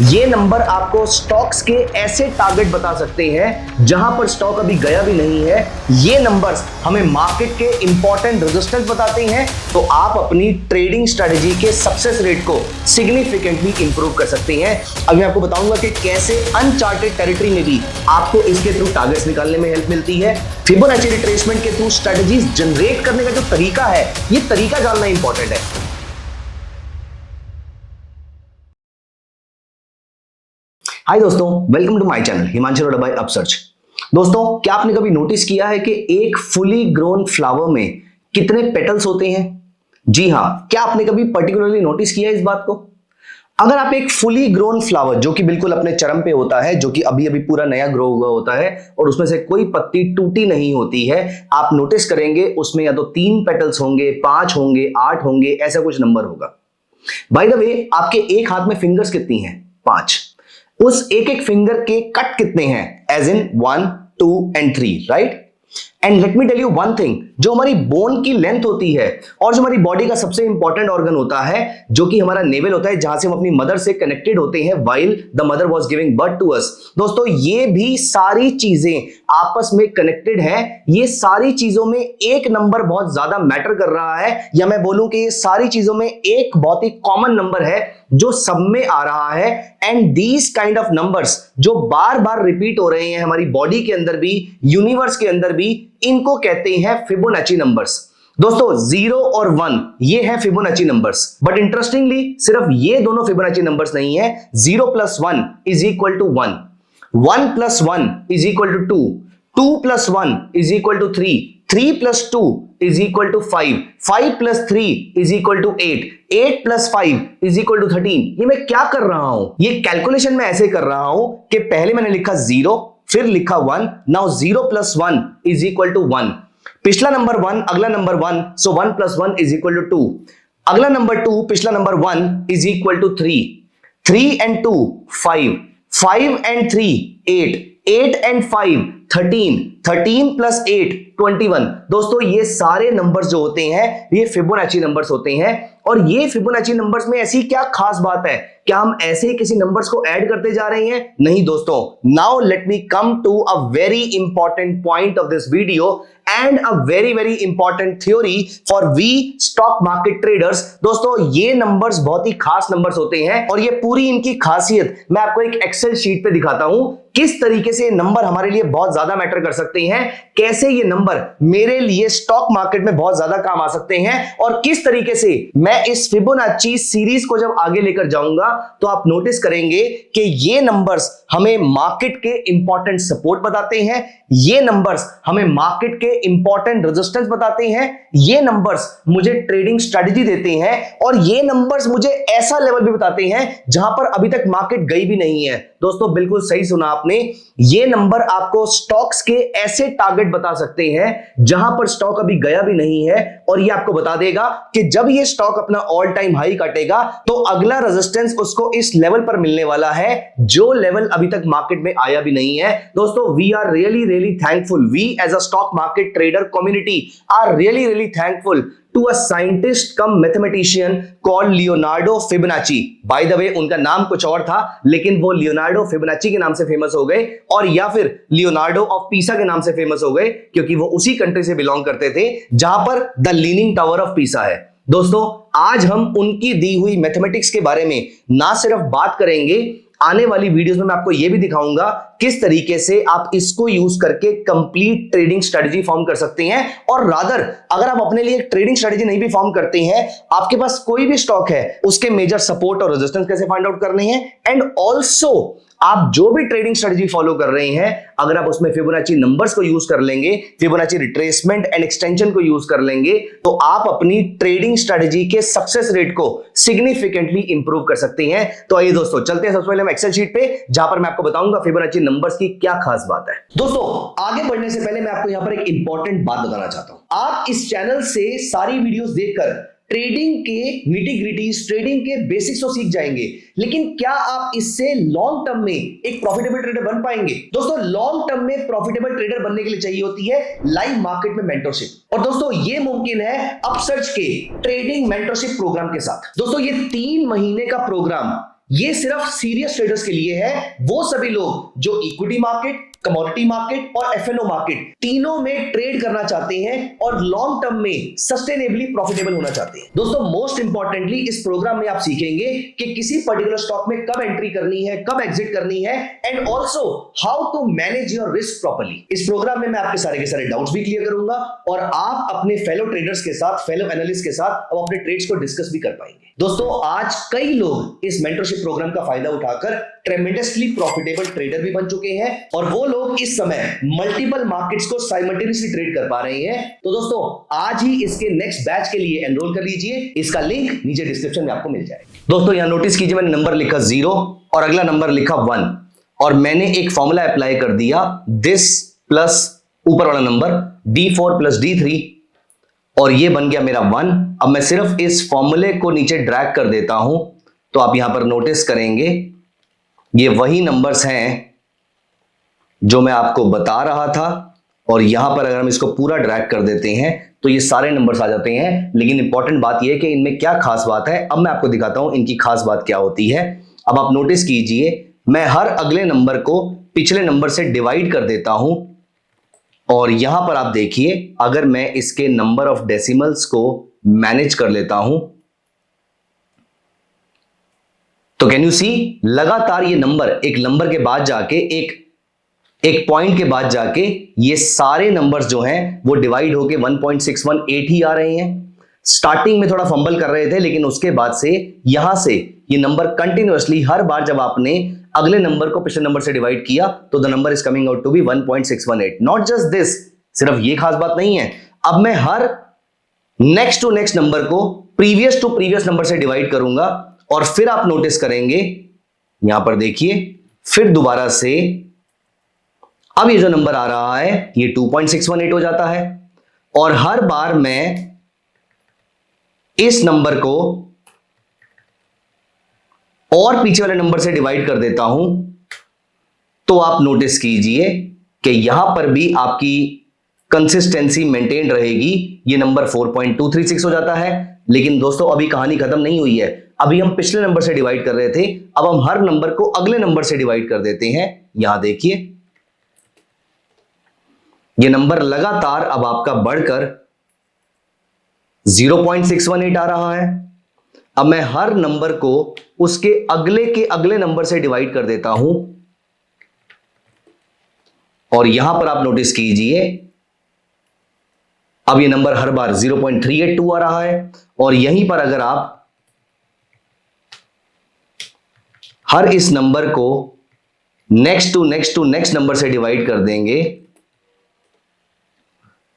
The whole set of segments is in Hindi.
ये नंबर आपको स्टॉक्स के ऐसे टारगेट बता सकते हैं जहां पर स्टॉक अभी गया भी नहीं है। ये नंबर्स हमें मार्केट के इंपॉर्टेंट रेजिस्टेंस बताते हैं, तो आप अपनी ट्रेडिंग स्ट्रेटजी के सक्सेस रेट को सिग्निफिकेंटली इंप्रूव कर सकते हैं। अब मैं आपको बताऊंगा कि कैसे अनचार्टेड टेरिटरी में भी आपको इसके थ्रू टारगेट्स निकालने में हेल्प मिलती है। फिबोनाची रिट्रेसमेंट के थ्रू स्ट्रेटजीज जनरेट करने का जो तरीका है, ये तरीका जानना इंपॉर्टेंट है। हाय दोस्तों, welcome to my channel Himanshu Arora by upsearch. दोस्तों, क्या आपने कभी नोटिस किया है कि एक फुली ग्रोन फ्लावर में कितने पेटल्स होते हैं? जी हां, क्या आपने कभी पर्टिकुलरली नोटिस किया है इस बात को? अगर आप एक फुली ग्रोन फ्लावर जो कि बिल्कुल अपने चरम पे होता है, जो कि अभी अभी पूरा नया ग्रो हुआ होता है और उसमें से कोई पत्ती टूटी नहीं होती है, आप नोटिस करेंगे उसमें या तो 3 पेटल्स होंगे, 5 होंगे, 8 होंगे, ऐसा कुछ नंबर होगा। बाय द वे, आपके एक हाथ में फिंगर्स कितनी हैं? 5। उस एक एक फिंगर के कट कितने हैं? As in 1, 2 and 3, right? And let me tell you one thing, जो हमारी बोन की लेंथ होती है और जो हमारी बॉडी का सबसे इंपॉर्टेंट ऑर्गन होता है, जो कि हमारा नेवल होता है, जहां से हम अपनी मदर से कनेक्टेड होते हैं while the mother was giving birth to us. दोस्तों, ये भी सारी चीजें आपस में कनेक्टेड हैं। ये सारी चीजों में एक नंबर बहुत ज्यादा मैटर कर रहा है, या मैं बोलूं कि ये सारी चीजों में एक बहुत ही कॉमन नंबर है जो सब में आ रहा है। And these kind of numbers जो बार बार रिपीट हो रहे हैं हमारी बॉडी के अंदर भी, यूनिवर्स के अंदर भी, इनको कहते हैं फिबोनाची नंबर्स। दोस्तों, 0 और 1 ये है फिबोनाची नंबर्स। बट इंटरेस्टिंगली सिर्फ ये दोनों फिबोनाची नंबर्स नहीं है। 0 + 1 is equal to 1, 1 + 1 is equal to 2, 2 + 1 is equal to 3, 3 + 2 is equal to 5, 5 + 3 is equal to 8, 8 + 5 is equal to 13। ये मैं क्या कर रहा हूं? ये कैलकुलेशन मैं ऐसे कर रहा हूं कि पहले मैंने लिखा 0, फिर लिखा 1, नाउ 0 + 1 इज इक्वल टू 1। पिछला नंबर 1, अगला number 1, so 1 + 1 is equal to 2। अगला नंबर 2, पिछला number 1 is equal to 3, 3 and 2 5, 5 and 3 8, 8 and 5 13, 13 + 8 21। दोस्तों, ये सारे नंबर्स जो होते हैं ये फिबोनाची नंबर्स होते हैं। और ये फिबोनाची नंबर्स में ऐसी क्या खास बात है? क्या हम ऐसे ही किसी नंबर्स को ऐड करते जा रहे हैं? नहीं दोस्तों। Now let me come to a very important point of this video and a very very important theory for we stock market traders. दोस्तों, ये नंबर्स बहुत ही खास नंबर्स होते हैं और ये पूरी इनकी खासियत मैं आपको एक एक्सेल शीट पे दिखाता हूं, किस तरीके से ये नंबर हमारे लिए बहुत ज्यादा मैटर कर सकते हैं, कैसे ये नंबर मेरे लिए स्टॉक मार्केट में बहुत ज्यादा काम आ सकते हैं, और किस तरीके से मैं इस फिबोनाची सीरीज को जब आगे लेकर जाऊंगा तो आप नोटिस करेंगे कि ये नंबर्स हमें मार्केट के इंपॉर्टेंट सपोर्ट बताते हैं, ये नंबर्स हमें मार्केट के इंपॉर्टेंट रेजिस्टेंस बताते हैं, ये नंबर्स मुझे ट्रेडिंग स्ट्रेटजी देते हैं, और ये नंबर्स मुझे ऐसा लेवल भी बताते हैं जहां पर अभी तक मार्केट गई भी नहीं है। दोस्तों, बिल्कुल सही सुना आपने, ये नंबर आपको स्टॉक्स के ऐसे टारगेट बता सकते हैं जहां पर स्टॉक अभी गया भी नहीं है, और ये आपको बता देगा कि जब ये स्टॉक अपना ऑल टाइम हाई काटेगा तो अगला रेजिस्टेंस उसको इस लेवल पर मिलने वाला है जो लेवल अभी तक मार्केट में आया भी नहीं है। दोस्तों, we are really thankful, we as a stock market trader community are really thankful to a scientist cum mathematician called Leonardo Fibonacci. By the way, उनका नाम कुछ और था, लेकिन वो लियोनार्डो फिबोनाची के नाम से फेमस हो गए, और या फिर लियोनार्डो ऑफ पीसा के नाम से फेमस हो गए, क्योंकि वो उसी कंट्री से बिलोंग करते थे जहां पर the leaning tower of Pisa है। दोस्तों, आज हम उनकी दी हुई मैथमेटिक्स के बारे में ना सिर्फ बात करेंगे, आने वाली वीडियोस में मैं आपको यह भी दिखाऊंगा किस तरीके से आप इसको यूज करके कंप्लीट ट्रेडिंग स्ट्रेटजी फॉर्म कर सकते हैं। और रादर, अगर आप अपने लिए ट्रेडिंग स्ट्रेटजी नहीं भी फॉर्म करते हैं, आपके पास कोई भी स्टॉक है, उसके मेजर सपोर्ट और रेजिस्टेंस कैसे फाइंड आउट करने हैं, एंड ऑल्सो आप जो भी ट्रेडिंग स्ट्रेटजी फॉलो कर रहे हैं, अगर आप उसमें फिबोनाची नंबर्स को यूज कर लेंगे, फिबोनाची रिट्रेसमेंट एंड एक्सटेंशन को यूज कर लेंगे, तो आप अपनी ट्रेडिंग स्ट्रेटजी के सक्सेस रेट को सिग्निफिकेंटली इंप्रूव कर सकते हैं। तो आइए दोस्तों, चलते हैं सबसे पहले हम एक्सेल शीट पे, जहां पर मैं आपको बताऊंगा फिबोनाची नंबर्स की क्या खास बात है। दोस्तों, आगे बढ़ने से पहले मैं आपको यहां पर एक इंपॉर्टेंट बात बताना चाहता हूं। आप इस चैनल से सारी वीडियोस देखकर ट्रेडिंग के निटी ग्रिटीज, ट्रेडिंग के बेसिक्स तो सीख जाएंगे, लेकिन क्या आप इससे लॉन्ग टर्म में एक प्रॉफिटेबल ट्रेडर बन पाएंगे? दोस्तों, लॉन्ग टर्म में प्रॉफिटेबल ट्रेडर बनने के लिए चाहिए होती है लाइव मार्केट में मेंटरशिप, और दोस्तों ये मुमकिन है अपसर्च के ट्रेडिंग मेंटरशिप प्रोग्राम के साथ। दोस्तों, ये 3 महीने का प्रोग्राम ये सिर्फ सीरियस ट्रेडर्स के लिए है, वो सभी लोग जो इक्विटी मार्केट, कमोडिटी मार्केट और एफएनओ मार्केट तीनों में ट्रेड करना चाहते हैं और लॉन्ग टर्म में सस्टेनेबली प्रॉफिटेबल होना चाहते हैं। दोस्तों मोस्ट इंपॉर्टेंटली इस प्रोग्राम में आप सीखेंगे कि किसी पर्टिकुलर स्टॉक में कब एंट्री करनी है, कब एग्जिट करनी है, and also how to manage your risk properly. इस प्रोग्राम में मैं आपके सारे के सारे डाउट्स भी क्लियर करूंगा और आप अपने फेलो ट्रेडर्स के साथ, फेलो एनालिस्ट के साथ अब अपने ट्रेड्स को डिस्कस भी कर पाएंगे। दोस्तों आज कई लोग इस मेंटरशिप प्रोग्राम का फायदा उठाकर ट्रेमेंडसली प्रॉफिटेबल ट्रेडर भी बन चुके हैं और वो लोग इस समय मल्टीपल मार्केट्स को साइमल्टेनियसली ट्रेड कर पा रहे हैं। तो दोस्तों आज ही इसके नेक्स्ट बैच के लिए एनरोल कर लीजिए, इसका लिंक नीचे डिस्क्रिप्शन में आपको मिल जाएगा। दोस्तों यहां नोटिस कीजिए, मैंने नंबर लिखा 0 और अगला नंबर लिखा 1 और मैंने एक फॉर्मूला अप्लाई कर दिया, दिस प्लस ऊपर वाला नंबर D4 प्लस D3 और ये बन गया मेरा 1। अब मैं सिर्फ इस फॉर्मूले को नीचे ड्रैग कर देता हूं तो आप यहां पर नोटिस करेंगे ये वही नंबर्स हैं जो मैं आपको बता रहा था और यहां पर अगर हम इसको पूरा ड्रैग कर देते हैं तो ये सारे नंबर्स आ जाते हैं। लेकिन इंपॉर्टेंट बात यह है कि इनमें क्या खास बात है, अब मैं आपको दिखाता हूं इनकी खास बात क्या होती है। अब आप नोटिस कीजिए, मैं हर अगले नंबर को पिछले नंबर से डिवाइड कर देता हूं और यहां पर आप देखिए अगर मैं इसके नंबर ऑफ डेसिमल्स को मैनेज कर लेता हूं तो कैन यू सी, लगातार ये नंबर एक नंबर के बाद जाके एक पॉइंट के बाद जाके ये सारे नंबर्स जो हैं वो डिवाइड होके 1.618 ही आ रहे हैं। स्टार्टिंग में थोड़ा फंबल कर रहे थे लेकिन उसके बाद से यहां से ये नंबर कंटिन्यूअसली हर बार जब आपने अगले नंबर को पिछले नंबर से डिवाइड किया तो the number is coming out to be 1.618। Not just this, सिर्फ ये खास बात नहीं है, अब मैं हर नेक्स्ट टू नेक्स्ट नंबर को प्रीवियस टू प्रीवियस नंबर से डिवाइड करूंगा और फिर आप नोटिस करेंगे यहां पर देखिए फिर दोबारा से अब ये जो नंबर आ रहा है ये 2.618 हो जाता है और हर बार मैं इस नंबर को और पीछे वाले नंबर से डिवाइड कर देता हूं तो आप नोटिस कीजिए कि यहां पर भी आपकी कंसिस्टेंसी मेंटेन रहेगी, ये नंबर 4.236 हो जाता है। लेकिन दोस्तों अभी कहानी खत्म नहीं हुई है, अभी हम पिछले नंबर से डिवाइड कर रहे थे, अब हम हर नंबर को अगले नंबर से डिवाइड कर देते हैं। यहां देखिए ये नंबर लगातार अब आपका बढ़कर 0.618 आ रहा है। अब मैं हर नंबर को उसके अगले के अगले नंबर से डिवाइड कर देता हूं और यहां पर आप नोटिस कीजिए अब ये नंबर हर बार 0.382 आ रहा है और यहीं पर अगर आप हर इस नंबर को नेक्स्ट टू नेक्स्ट नंबर से डिवाइड कर देंगे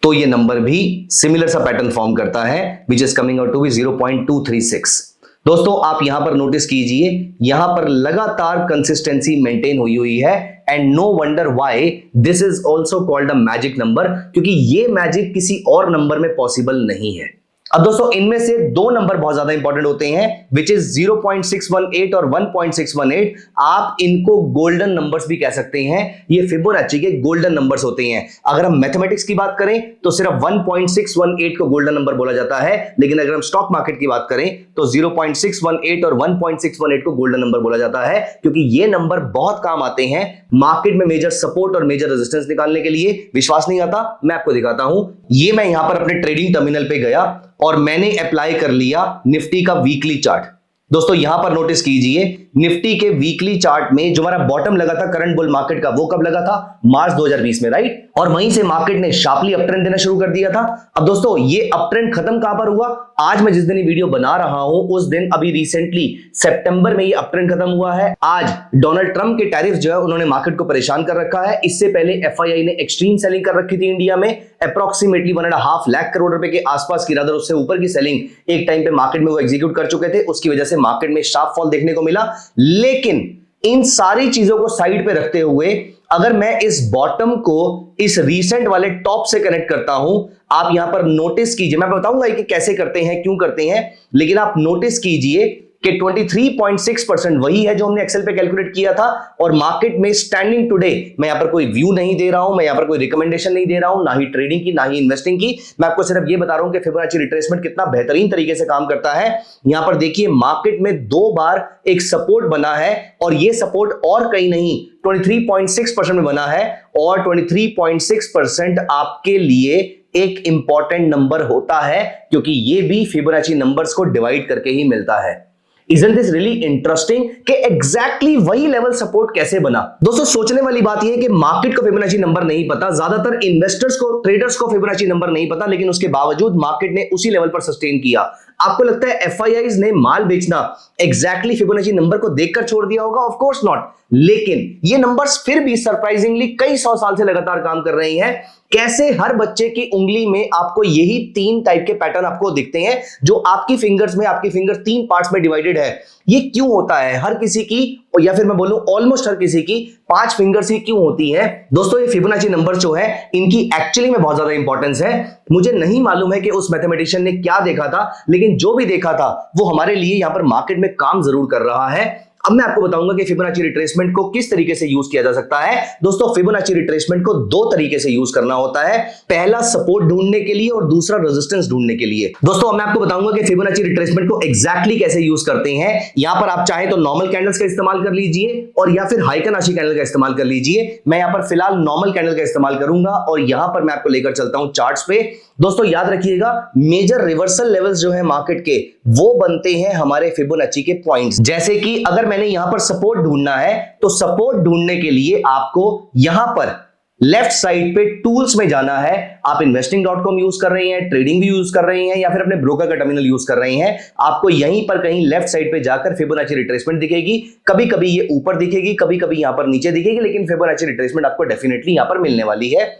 तो ये नंबर भी सिमिलर सा पैटर्न फॉर्म करता है which is coming out to be 0.236। दोस्तों आप यहां पर नोटिस कीजिए यहां पर लगातार कंसिस्टेंसी मेंटेन हुई है and no wonder why this is also called a magic number, क्योंकि ये मैजिक किसी और नंबर में पॉसिबल नहीं है। अब दोस्तों इनमें से दो नंबर बहुत ज्यादा इंपॉर्टेंट होते हैं विच इज 0.618 और 1.618। आप इनको गोल्डन नंबर्स भी कह सकते हैं, ये फिबोनाची के गोल्डन नंबर्स होते हैं। अगर हम मैथमेटिक्स की बात करें तो सिर्फ 1.618 को गोल्डन नंबर बोला जाता है, लेकिन अगर हम स्टॉक मार्केट की बात करें तो 0.618 और 1.618 को गोल्डन नंबर बोला जाता है, क्योंकि ये नंबर बहुत काम आते हैं मार्केट में मेजर सपोर्ट और मेजर रेजिस्टेंस निकालने के लिए। विश्वास नहीं आता, मैं आपको दिखाता हूं। ये मैं यहां पर अपने ट्रेडिंग टर्मिनल पे गया और मैंने अप्लाई कर लिया निफ्टी का वीकली चार्ट। दोस्तों यहां पर नोटिस कीजिए निफ्टी के वीकली चार्ट में जो हमारा बॉटम लगा था करंट बुल मार्केट का, वो कब लगा था? मार्च 2020 में, राइट। और वहीं से मार्केट ने शार्पली अप ट्रेंड देना शुरू कर दिया था। अब दोस्तों ये अप ट्रेंड खत्म कहां पर हुआ? आज मैं जिस दिन ये वीडियो बना रहा हूं उस दिन अभी रिसेंटली सितंबर में ये अप ट्रेंड खत्म हुआ है। आज डोनाल्ड ट्रंप के टैरिफ जो है उन्होंने मार्केट को परेशान कर रखा है। इससे पहले एफआईआई ने एक्सट्रीम सेलिंग कर रखी थी इंडिया में, अप्रोक्सीमेटली 1.5 लाख करोड़ रुपए के आसपास की, रादर उससे ऊपर की सेलिंग एक टाइम पे मार्केट में वो एग्जीक्यूट कर चुके थे। उसकी वजह से मार्केट में शार्प फॉल देखने को मिला। लेकिन इन सारी चीजों को साइड पे रखते हुए अगर मैं इस बॉटम को इस रीसेंट वाले टॉप से कनेक्ट करता हूं, आप यहां पर नोटिस कीजिए, मैं बताऊंगा कि कैसे करते हैं, क्यों करते हैं, लेकिन आप नोटिस कीजिए कि 23.6% वही है जो हमने एक्सेल पे कैलकुलेट किया था। और मार्केट में स्टैंडिंग टुडे, मैं यहां पर कोई व्यू नहीं दे रहा हूं, मैं यहां पर कोई रिकमेंडेशन नहीं दे रहा हूं, ना ही ट्रेडिंग की ना ही इन्वेस्टिंग की, मैं आपको सिर्फ ये बता रहा हूं कि फिबोनाची रिट्रेसमेंट कितना बेहतरीन तरीके से काम करता है। यहां पर देखिए मार्केट में 2 बार एक सपोर्ट बना है और ये सपोर्ट और कहीं नहीं 23.6% में बना है। और 23.6% आपके लिए एक इंपॉर्टेंट नंबर होता है क्योंकि ये भी फिबोनाची नंबर्स को डिवाइड करके ही मिलता है। Isn't this really interesting कि एग्जैक्टली वही लेवल सपोर्ट कैसे बना। दोस्तों सोचने वाली बात यह है कि मार्केट को फिबोनाची नंबर नहीं पता, ज्यादातर इन्वेस्टर्स को, ट्रेडर्स को फिबोनाची नंबर नहीं पता, लेकिन उसके बावजूद मार्केट ने उसी लेवल पर सस्टेन किया। आपको लगता है एफआईआईज ने माल बेचना एग्जैक्टली फिबोनाची नंबर को देखकर छोड़ दिया होगा? Of course not. लेकिन ये नंबर्स फिर भी सरप्राइजिंगली कई 100 साल से लगातार काम कर रहे हैं। कैसे हर बच्चे की उंगली में आपको यही 3 टाइप के पैटर्न आपको दिखते हैं, जो आपकी फिंगर्स में, आपकी फिंगर 3 पार्ट्स में डिवाइडेड है। ये क्यों होता है? हर किसी की, या फिर मैं बोलूं ऑलमोस्ट हर किसी की 5 फिंगर्स ही क्यों होती है? दोस्तों ये फिबोनाची नंबर जो है इनकी एक्चुअली में बहुत ज्यादा इंपॉर्टेंस है। मुझे नहीं मालूम है कि उस मैथमेटिशियन ने क्या देखा था, लेकिन जो भी देखा था वो हमारे लिए यहां पर मार्केट में काम जरूर कर रहा है। अब मैं आपको बताऊंगा कि फिबोनाची रिट्रेसमेंट को किस तरीके से यूज किया जा सकता है। दोस्तों फिबोनाची रिट्रेसमेंट को 2 तरीके से यूज करना होता है, पहला सपोर्ट ढूंढने के लिए और दूसरा रेजिस्टेंस ढूंढने के लिए। दोस्तों मैं आपको बताऊंगा कि फिबोनाची रिट्रेसमेंट को एग्जैक्टली कैसे यूज करते हैं। यहां पर आप चाहे तो नॉर्मल कैंडल्स का इस्तेमाल कर लीजिए और या फिर हाइकनाशी कैंडल का इस्तेमाल कर लीजिए। मैं यहां पर फिलहाल नॉर्मल कैंडल का इस्तेमाल करूंगा और यहां पर मैं आपको लेकर चलता हूं चार्ट्स पे। दोस्तों याद रखिएगा, मेजर रिवर्सल लेवल्स जो है मार्केट के, वो बनते हैं हमारे फिबोनाची के पॉइंट्स। जैसे कि अगर मैंने यहां पर सपोर्ट ढूंढना है तो सपोर्ट ढूंढने के लिए आपको यहां पर लेफ्ट साइड पे टूल्स में जाना है। आप investing.com यूज कर रहे हैं, ट्रेडिंग भी यूज कर रहे हैं या फिर अपने ब्रोकर का टर्मिनल यूज कर रहे हैं, आपको यहीं पर कहीं लेफ्ट साइड पे जाकर फिबोनाची रिट्रेसमेंट दिखेगी। कभी कभी ये ऊपर दिखेगी, कभी कभी यहां पर नीचे दिखेगी, लेकिन फिबोनाची रिट्रेसमेंट आपको डेफिनेटली यहां पर मिलने वाली है।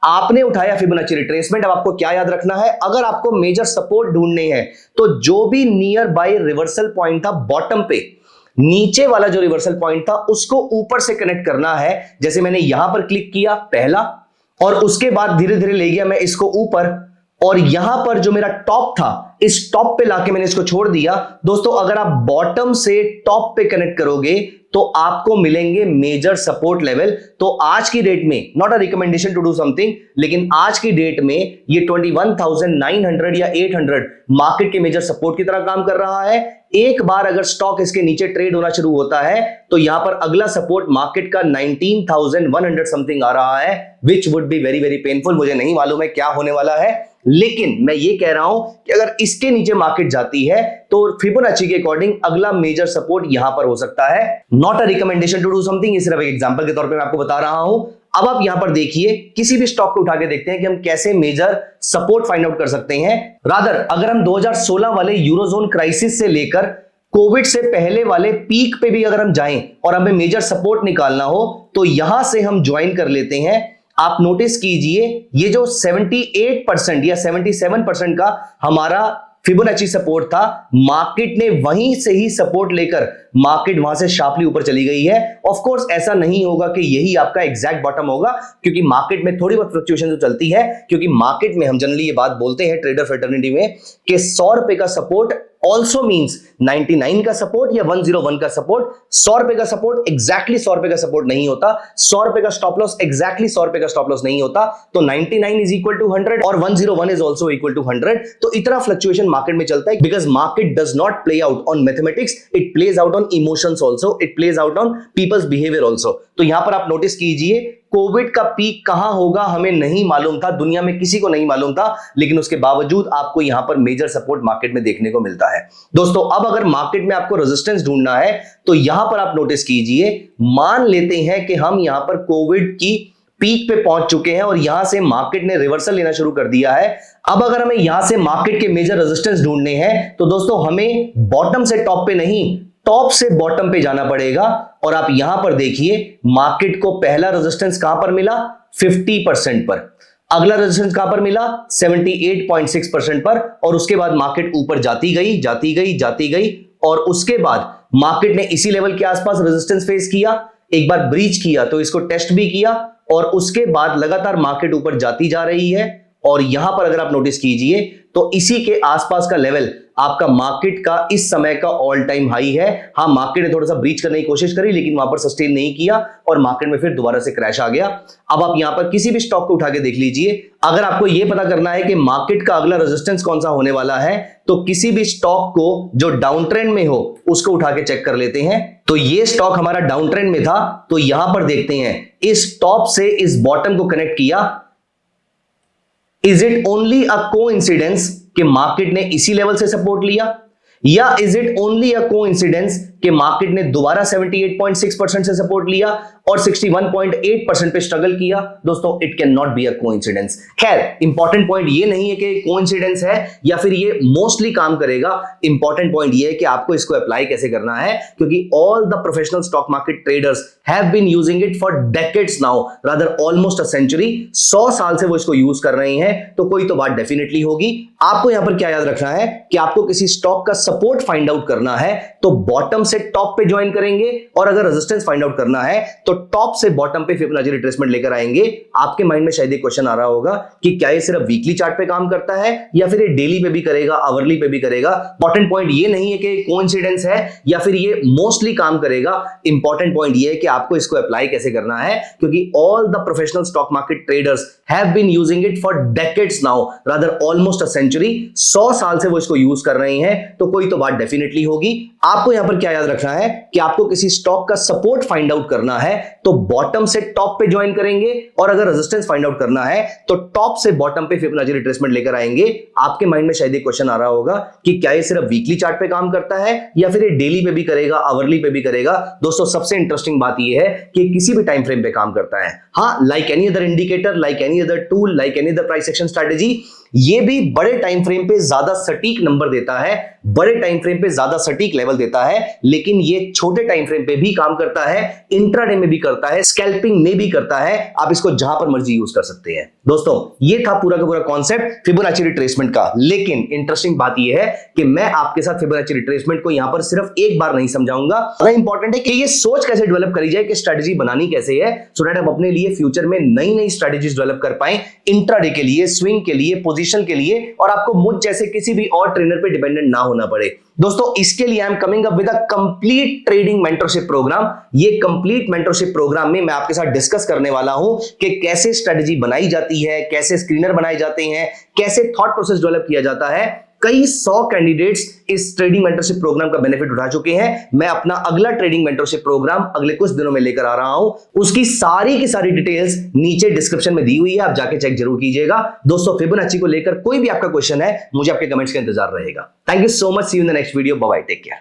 आपने उठाया फिबोनाची रिट्रेसमेंट, अब आपको क्या याद रखना है? अगर आपको मेजर सपोर्ट ढूंढने हैं तो जो भी नियर बाय रिवर्सल पॉइंट था बॉटम पे, नीचे वाला जो रिवर्सल पॉइंट था उसको ऊपर से कनेक्ट करना है। जैसे मैंने यहां पर क्लिक किया पहला, और उसके बाद धीरे धीरे ले गया मैं इसको ऊपर, और यहां पर जो मेरा टॉप था इस टॉप पे लाके मैंने इसको छोड़ दिया। दोस्तों अगर आप बॉटम से टॉप पे कनेक्ट करोगे तो आपको मिलेंगे मेजर सपोर्ट लेवल। तो आज की डेट में, not a recommendation to do something, लेकिन आज की डेट में ये 21,900 या 800 मार्केट के मेजर सपोर्ट की तरह काम कर रहा है। एक बार अगर स्टॉक इसके नीचे ट्रेड होना शुरू होता है तो यहां पर अगला सपोर्ट मार्केट का 19,100 समथिंग आ रहा है, which would be very very painful. मुझे नहीं मालूम है क्या होने वाला है, लेकिन मैं ये कह रहा हूं कि अगर इसके नीचे मार्केट जाती है तो फिबोनाची के अकॉर्डिंग अगला मेजर सपोर्ट यहां पर हो सकता है। Not a recommendation to do something, ये सिर्फ एक एग्जांपल के तौर पे मैं आपको बता रहा हूं। अब आप यहां पर देखिए, किसी भी स्टॉक को उठा के देखते हैं कि हम कैसे मेजर सपोर्ट फाइंड आउट कर सकते हैं। रादर अगर हम 2016 वाले यूरोजोन क्राइसिस से लेकर कोविड से पहले वाले पीक पे भी अगर हम जाएं और हमें मेजर सपोर्ट निकालना हो तो यहां से हम ज्वाइन कर लेते हैं। आप नोटिस कीजिए, ये जो 78% या 77% का हमारा फिबोनाची सपोर्ट था, मार्केट ने वहीं से ही सपोर्ट लेकर मार्केट वहां से शार्पली ऊपर चली गई है। ऑफ कोर्स ऐसा नहीं होगा कि यही आपका एग्जैक्ट बॉटम होगा, क्योंकि मार्केट में थोड़ी बहुत फ्लक्चुएशन जो चलती है, क्योंकि मार्केट में हम जनरली ये बात बोलते हैं ट्रेडर फ्रेटर्निटी में कि 100 रुपए का सपोर्ट ऑल्सो मीन्स 99 का सपोर्ट या 101 का सपोर्ट। 100 रुपए का सपोर्ट एग्जैक्टली 100 रुपए का सपोर्ट नहीं होता, 100 रुपए का स्टॉप लॉस एग्जैक्टली 100 रुपए का स्टॉप लॉस नहीं होता। तो 99 इज इक्वल टू 100 और 101 इज ऑल्सो इक्वल टू 100। तो इतना फ्लक्चुएशन मार्केट में चलता है because market does not play out on mathematics, it plays out on emotions also, it plays out on people's behaviour also. तो यहां पर आप नोटिस कीजिए, कोविड का पीक कहां होगा हमें नहीं मालूम था, दुनिया में किसी को नहीं मालूम था, लेकिन उसके बावजूद आपको यहां पर मेजर सपोर्ट मार्केट में देखने को मिलता है। दोस्तों अब अगर मार्केट में आपको रेजिस्टेंस ढूंढना है तो यहां पर आप नोटिस कीजिए, मान लेते हैं कि हम यहां पर कोविड की पीक पे पहुंच चुके हैं और यहां से मार्केट ने रिवर्सल लेना शुरू कर दिया है। अब अगर हमें यहां से मार्केट के मेजर रेजिस्टेंस ढूंढने हैं तो दोस्तों हमें बॉटम से टॉप पे नहीं, टॉप से बॉटम पे जाना पड़ेगा। और आप यहां पर देखिए, मार्केट को पहला रेजिस्टेंस कहां पर मिला? 50% पर। अगला रेजिस्टेंस कहां पर मिला? 78.6% पर। और उसके बाद मार्केट ऊपर जाती गई जाती गई जाती गई, और उसके बाद मार्केट ने इसी लेवल के आसपास रेजिस्टेंस फेस किया, एक बार ब्रीच किया तो इसको टेस्ट भी किया, और उसके बाद लगातार मार्केट ऊपर जाती जा रही है। और यहां पर अगर आप नोटिस कीजिए तो इसी के आसपास का लेवल आपका मार्केट का इस समय का ऑल टाइम हाई है। हाँ, मार्केट ने थोड़ा सा ब्रीच करने की कोशिश करी लेकिन वहां पर सस्टेन नहीं किया और मार्केट में फिर दोबारा से क्रैश आ गया। अब आप यहां पर किसी भी स्टॉक को उठा के देख लीजिए, अगर आपको यह पता करना है कि मार्केट का अगला रेजिस्टेंस कौन सा होने वाला है तो किसी भी स्टॉक को जो डाउन ट्रेंड में हो उसको उठा के चेक कर लेते हैं। तो ये स्टॉक हमारा डाउन ट्रेंड में था, तो यहां पर देखते हैं इस टॉप से इस बॉटम को कनेक्ट किया। Is it only a coincidence कि मार्केट ने इसी लेवल से सपोर्ट लिया, या is it only a coincidence कि मार्केट ने दोबारा 78.6% से सपोर्ट लिया और 61.8% पे स्ट्रगल किया? दोस्तों, it can not be a coincidence. खैर, इंपॉर्टेंट पॉइंट ये नहीं है कि कोइंसिडेंस है या फिर ये मोस्टली काम करेगा। इंपॉर्टेंट पॉइंट ये है कि आपको इसको अप्लाई कैसे करना है, क्योंकि all the professional stock market traders have been using it for decades now, rather almost a century. 100 साल से वो इसको यूज कर रहे हैं, तो कोई तो बात डेफिनेटली होगी। आपको यहां पर क्या याद रखना है कि आपको किसी स्टॉक का सपोर्ट फाइंड आउट करना है तो बॉटम से टॉप पे ज्वाइन करेंगे, और अगर रेजिस्टेंस फाइंड आउट करना है तो टॉप से बॉटम पे फिबोनाची रिट्रेसमेंट लेकर आएंगे। आपके माइंड में शायद ये क्वेश्चन आ रहा होगा कि क्या ये सिर्फ वीकली चार्ट पे काम करता है या फिर ये डेली पे भी करेगा, आवरली पे भी करेगा। इंपॉर्टेंट पॉइंट ये नहीं है कि कोइंसिडेंस है या फिर ये मोस्टली काम करेगा। इंपॉर्टेंट पॉइंट ये है कि आपको इसको अप्लाई कैसे करना है, क्योंकि all the professional stock market traders have been using it for decades now, rather almost a century. 100 साल से वो इसको यूज कर रहे हैं, तो कोई तो बात डेफिनेटली होगी। आपको यहां पर क्या याद रखना है कि आपको किसी स्टॉक का सपोर्ट फाइंड आउट करना है तो बॉटम से टॉप पे ज्वाइन करेंगे, और अगर रेजिस्टेंस फाइंड आउट करना है तो टॉप से बॉटम पे फिबोनाची रिट्रेसमेंट लेकर आएंगे। आपके माइंड में शायद ये क्वेश्चन आ रहा होगा कि क्या ये सिर्फ वीकली चार्ट पे काम करता है या फिर ये डेली पे भी करेगा, आवरली पे भी करेगा। दोस्तों, सबसे इंटरेस्टिंग बात ये है कि किसी भी टाइम फ्रेम पे काम करता है। हाँ, like any other indicator, like any other tool, like any other price action strategy, ये भी बड़े टाइम फ्रेम पे ज्यादा सटीक नंबर देता है, बड़े टाइम फ्रेम पे ज्यादा सटीक लेवल देता है, लेकिन ये छोटे टाइम फ्रेम पे भी काम करता है, इंट्राडे में भी करता है, स्कैल्पिंग में भी करता है। आप इसको जहां पर मर्जी यूज कर सकते हैं। दोस्तों, ये था पूरा का पूरा कॉन्सेप्ट फिबोनाची रिट्रेसमेंट का। लेकिन इंटरेस्टिंग बात ये है कि मैं आपके साथ फिबोनाची रिट्रेसमेंट को यहां पर सिर्फ एक बार नहीं समझाऊंगा। ज्यादा इंपॉर्टेंट है कि ये सोच कैसे डेवलप करी जाए कि स्ट्रेटेजी बनानी कैसे है, सो दैट आप अपने लिए फ्यूचर में नई नई स्ट्रेटेजीज डेवलप कर पाए, इंट्राडे के लिए, स्विंग के लिए, पोजीशन के लिए, और आपको मुझ जैसे किसी भी और ट्रेनर पे डिपेंडेंट ना होना पड़े। दोस्तों, इसके लिए I am coming up with a complete trading mentorship programme. ये कंप्लीट मेंटरशिप प्रोग्राम में मैं आपके साथ डिस्कस करने वाला हूं कि कैसे स्ट्रेटेजी बनाई जाती है, कैसे स्क्रीनर बनाए जाते हैं, कैसे थॉट प्रोसेस डेवलप किया जाता है। कई 100 कैंडिडेट्स इस ट्रेडिंग मेंटरशिप प्रोग्राम का बेनिफिट उठा चुके हैं। मैं अपना अगला ट्रेडिंग मेंटरशिप प्रोग्राम अगले कुछ दिनों में लेकर आ रहा हूं। उसकी सारी की सारी डिटेल्स नीचे डिस्क्रिप्शन में दी हुई है, आप जाके चेक जरूर कीजिएगा। दोस्तों, फिबोनाची को लेकर कोई भी आपका क्वेश्चन है, मुझे आपके कमेंट्स का इंतजार रहेगा। Thank you so much, see you in the next video. Bye bye, take care.